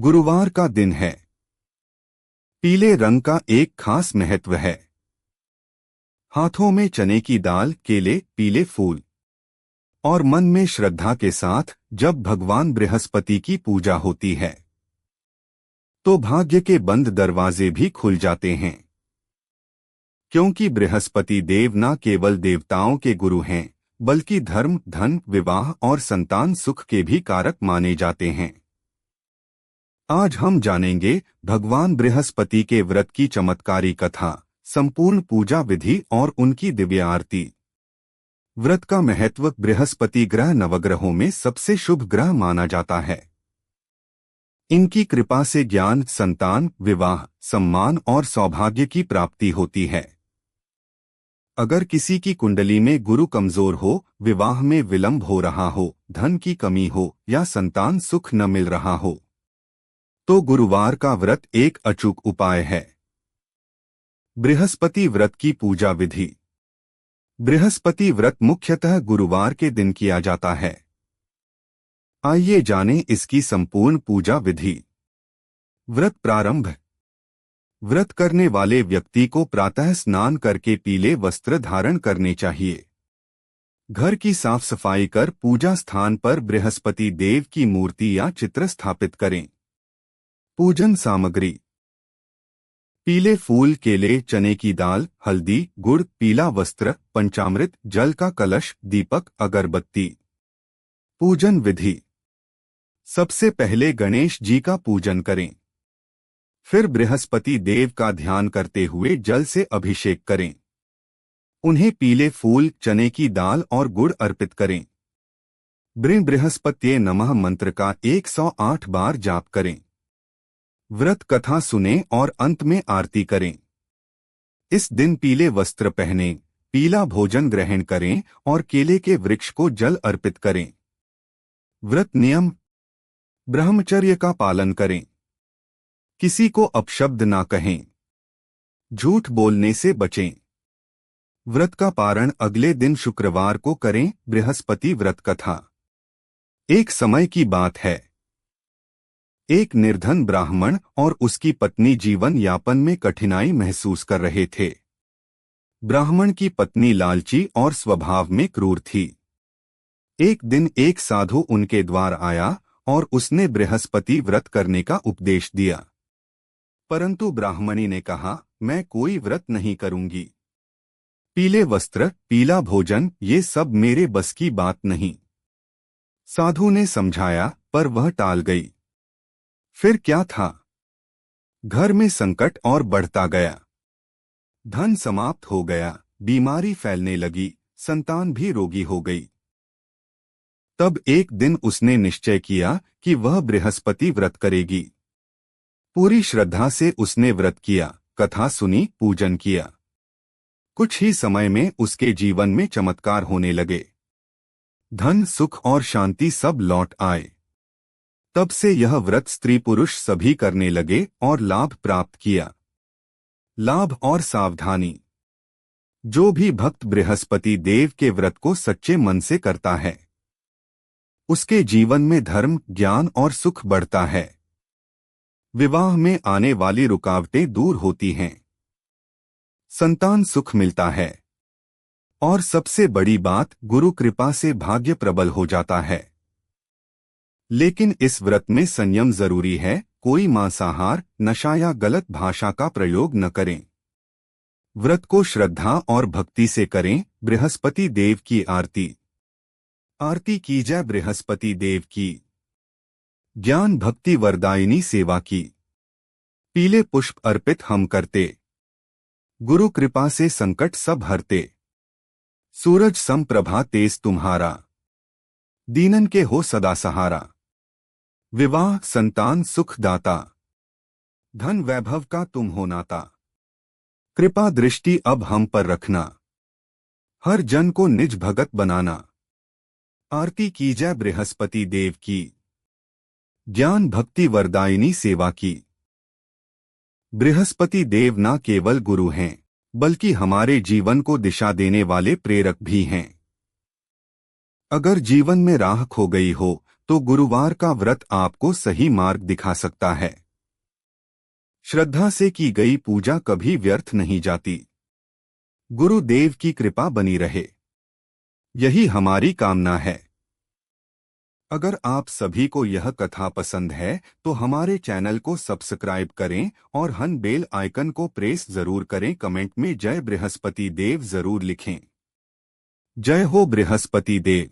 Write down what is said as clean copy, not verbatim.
गुरुवार का दिन है। पीले रंग का एक खास महत्व है। हाथों में चने की दाल, केले, पीले फूल और मन में श्रद्धा के साथ जब भगवान बृहस्पति की पूजा होती है तो भाग्य के बंद दरवाजे भी खुल जाते हैं। क्योंकि बृहस्पति देव न केवल देवताओं के गुरु हैं बल्कि धर्म, धन, विवाह और संतान सुख के भी कारक माने जाते हैं। आज हम जानेंगे भगवान बृहस्पति के व्रत की चमत्कारी कथा, संपूर्ण पूजा विधि और उनकी दिव्य आरती। व्रत का महत्व। बृहस्पति ग्रह नवग्रहों में सबसे शुभ ग्रह माना जाता है। इनकी कृपा से ज्ञान, संतान, विवाह, सम्मान और सौभाग्य की प्राप्ति होती है। अगर किसी की कुंडली में गुरु कमजोर हो, विवाह में विलंब हो रहा हो, धन की कमी हो या संतान सुख न मिल रहा हो तो गुरुवार का व्रत एक अचूक उपाय है। बृहस्पति व्रत की पूजा विधि। बृहस्पति व्रत मुख्यतः गुरुवार के दिन किया जाता है। आइए जानें इसकी संपूर्ण पूजा विधि। व्रत प्रारंभ। व्रत करने वाले व्यक्ति को प्रातः स्नान करके पीले वस्त्र धारण करने चाहिए। घर की साफ सफाई कर पूजा स्थान पर बृहस्पति देव की मूर्ति या चित्र स्थापित करें। पूजन सामग्री। पीले फूल, केले, चने की दाल, हल्दी, गुड़, पीला वस्त्र, पंचामृत, जल का कलश, दीपक, अगरबत्ती। पूजन विधि। सबसे पहले गणेश जी का पूजन करें। फिर बृहस्पति देव का ध्यान करते हुए जल से अभिषेक करें। उन्हें पीले फूल, चने की दाल और गुड़ अर्पित करें। बृहस्पत्ये नमः मंत्र का 108 बार जाप करें। व्रत कथा सुनें और अंत में आरती करें। इस दिन पीले वस्त्र पहनें, पीला भोजन ग्रहण करें और केले के वृक्ष को जल अर्पित करें। व्रत नियम। ब्रह्मचर्य का पालन करें। किसी को अपशब्द ना कहें। झूठ बोलने से बचें। व्रत का पारण अगले दिन शुक्रवार को करें। बृहस्पति व्रत कथा। एक समय की बात है। एक निर्धन ब्राह्मण और उसकी पत्नी जीवन यापन में कठिनाई महसूस कर रहे थे। ब्राह्मण की पत्नी लालची और स्वभाव में क्रूर थी। एक दिन एक साधु उनके द्वार आया और उसने बृहस्पति व्रत करने का उपदेश दिया। परंतु ब्राह्मणी ने कहा, मैं कोई व्रत नहीं करूंगी। पीले वस्त्र, पीला भोजन, ये सब मेरे बस की बात नहीं। साधु ने समझाया पर वह टाल गई। फिर क्या था? घर में संकट और बढ़ता गया। धन समाप्त हो गया, बीमारी फैलने लगी, संतान भी रोगी हो गई। तब एक दिन उसने निश्चय किया कि वह बृहस्पति व्रत करेगी। पूरी श्रद्धा से उसने व्रत किया, कथा सुनी, पूजन किया। कुछ ही समय में उसके जीवन में चमत्कार होने लगे। धन, सुख और शांति सब लौट आए। तब से यह व्रत स्त्री पुरुष सभी करने लगे और लाभ प्राप्त किया। लाभ और सावधानी। जो भी भक्त बृहस्पति देव के व्रत को सच्चे मन से करता है उसके जीवन में धर्म, ज्ञान और सुख बढ़ता है। विवाह में आने वाली रुकावटें दूर होती हैं। संतान सुख मिलता है और सबसे बड़ी बात, गुरु कृपा से भाग्य प्रबल हो जाता है। लेकिन इस व्रत में संयम जरूरी है। कोई मांसाहार, नशा या गलत भाषा का प्रयोग न करें। व्रत को श्रद्धा और भक्ति से करें। बृहस्पति देव की आरती। आरती की जय बृहस्पति देव की। ज्ञान भक्ति वरदायिनी सेवा की। पीले पुष्प अर्पित हम करते। गुरु कृपा से संकट सब हरते। सूरज सम प्रभा तेज तुम्हारा। दीनन के हो सदा सहारा। विवाह, संतान, सुख दाता। धन वैभव का तुम हो नाता। कृपा दृष्टि अब हम पर रखना। हर जन को निज भगत बनाना। आरती की जय बृहस्पति देव की। ज्ञान भक्ति वरदायिनी सेवा की। बृहस्पति देव न केवल गुरु हैं बल्कि हमारे जीवन को दिशा देने वाले प्रेरक भी हैं। अगर जीवन में राह खो गई हो तो गुरुवार का व्रत आपको सही मार्ग दिखा सकता है। श्रद्धा से की गई पूजा कभी व्यर्थ नहीं जाती। गुरुदेव की कृपा बनी रहे, यही हमारी कामना है। अगर आप सभी को यह कथा पसंद है तो हमारे चैनल को सब्सक्राइब करें और हन बेल आइकन को प्रेस जरूर करें। कमेंट में जय बृहस्पति देव जरूर लिखें। जय हो बृहस्पति देव।